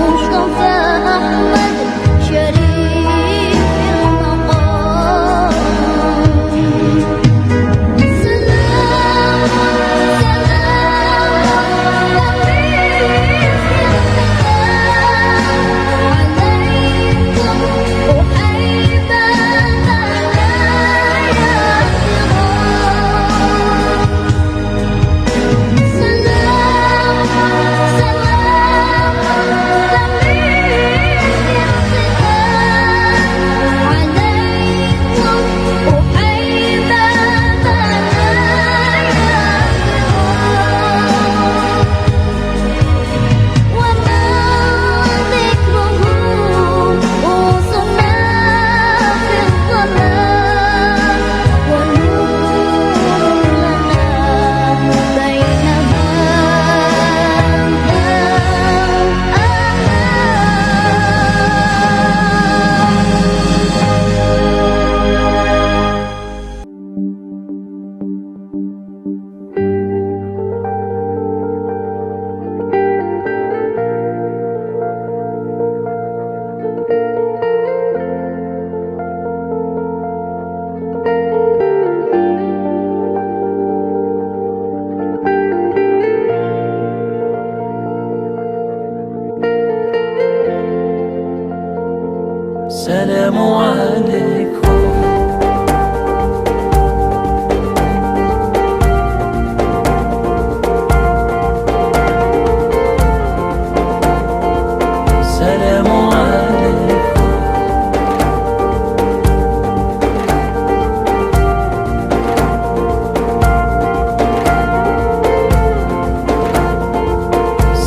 Mustafa Ahmad سلام عليكم. سلام عليكم.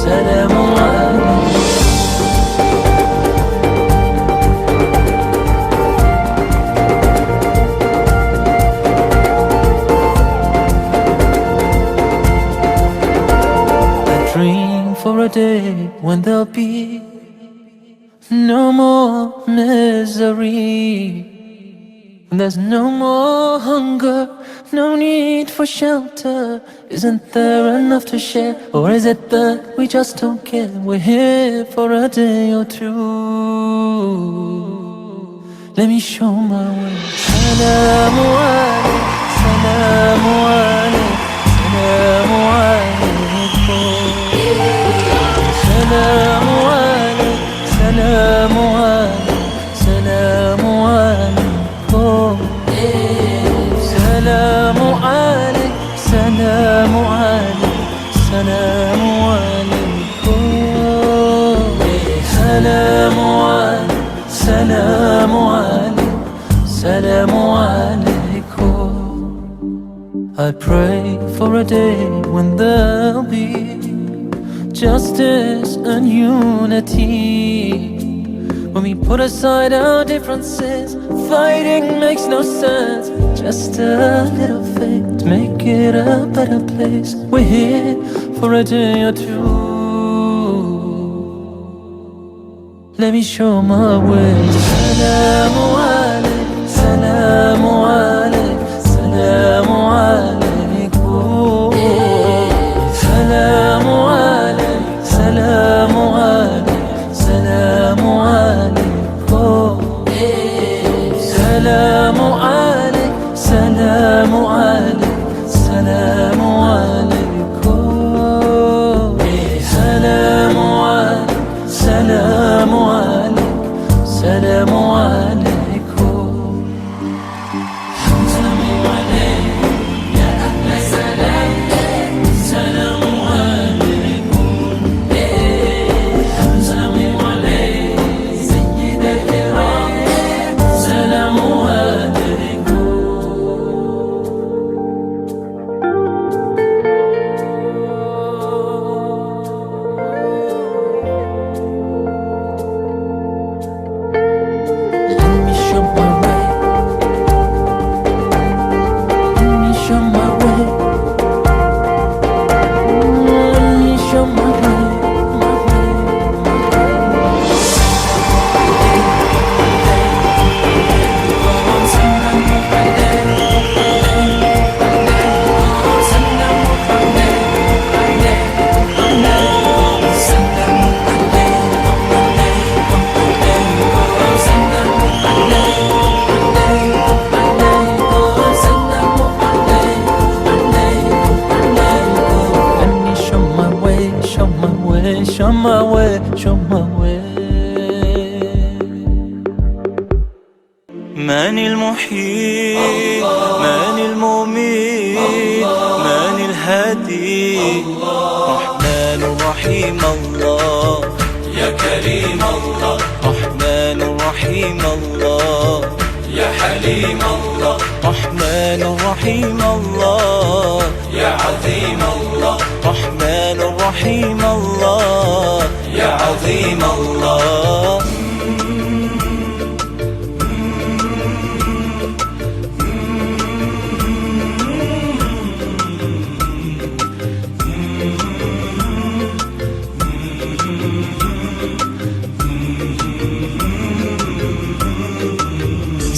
سلام عليكم. Dream for a day when there'll be no more misery, when there's no more hunger, no need for shelter. Isn't there enough to share, or is it that we just don't care? We're here for a day or two. Let me show my way. Salamu alayk, salamu alayk, salamu alaykum. Salamu alayk, salamu alayk, salamu alaykum. Salamu alayk, salamu alayk, salamu alaykum. Salamu alayk, salamu alayk, salamu alaykum. I pray for a day when there'll be justice and unity, when we put aside our differences. Fighting makes no sense. Just a little faith to make it a better place. We're here for a day or two. Let me show my way. Salamu alayk, salamu alayk, salamu alaykum. Salamu alayk, salamu alayk, salamu alaykum. Salamu alayk, salamu alayk, salamu alaykum. Salamu alayk, salamu alayk, salamu alaykum. Salamu alayk, ya ahla salam. Salamu alaykum. Salamu alayk, sayyid al-kiram. Salamu alaykum. Let me show my way. Let me show my way. Let me show my way. My way, Let me show my way, show my way, show my way, show my way. من المحيي من المميت من الهادي رحمن رحيم الله يا كريم الله، رحمن رحيم الله يا حليم الله، رحمن رحيم الله يا عظيم الله، رحمن رحيم الله يا عظيم الله.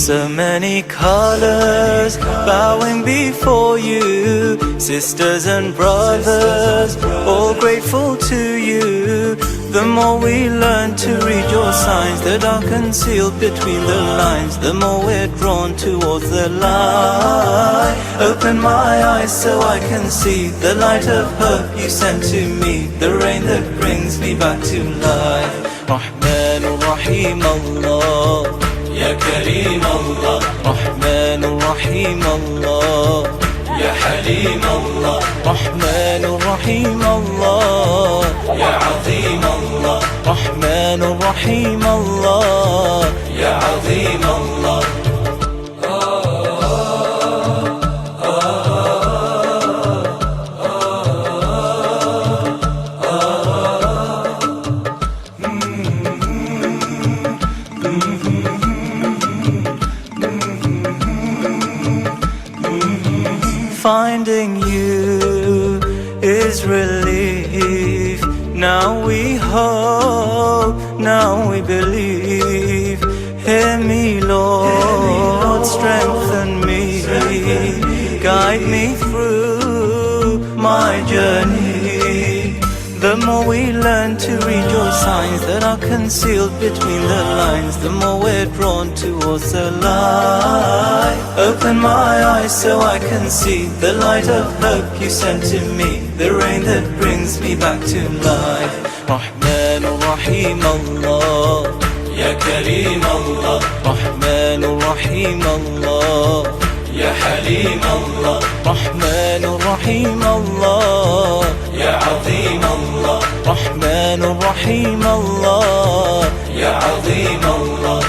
So many colors bowing before you, sisters and brothers, all grateful to you. The more we learn to read your signs that are concealed between the lines, the more we're drawn towards the light. Open my eyes so I can see the light of hope you sent to me, the rain that brings me back to life. Rahman Rahim Allah. كريم الله رحمن رحيم الله يا حليم الله رحمن رحيم الله يا عظيم الله رحمن رحيم الله يا عظيم الله Finding you is relief. Now we hope, now we believe. Hear me, Lord, strengthen me, guide me through my journey. The more we learn to read your signs that are concealed between the lines, the more we're drawn towards the light. Open my eyes so I can see the light of hope you sent to me, the rain that brings me back to life. Rahman Rahim Allah, يا كريم الله Rahman Rahim Allah, يا حليم الله Rahman Rahim Allah, يا عظيم الله Rahman Rahim Allah, يا عظيم الله